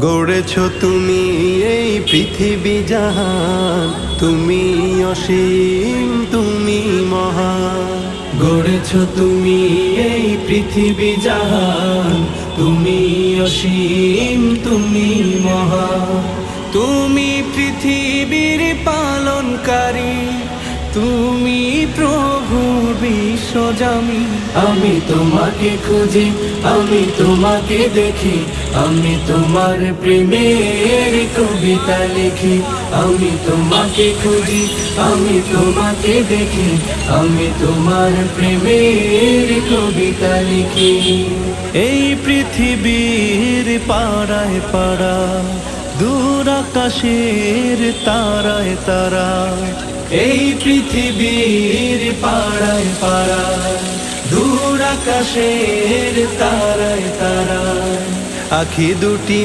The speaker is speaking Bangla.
গড়েছ তুমি এই পৃথিবী জাহান, তুমি অসীম তুমি মহান। গড়েছ তুমি এই পৃথিবী জাহান, তুমি অসীম তুমি মহান। তুমি পৃথিবীর পালনকারী, তুমি প্রভুর বিশ্বজামি। আমি তোমাকে খুঁজি, আমি তোমাকে দেখি, আমি তোমার প্রেমের কবিতা লিখি। আমি তোমাকে খুঁজি, আমি তোমাকে দেখি, আমি তোমার প্রেমের কবিতা লিখি। এই পৃথিবীর পাড়ায় পাড়া, দূর আকাশের তারায় তারা। এই পৃথিবীর পাড়ায় পাড়ায়, দূর আকাশের তারায় তারায়। আখি দুটি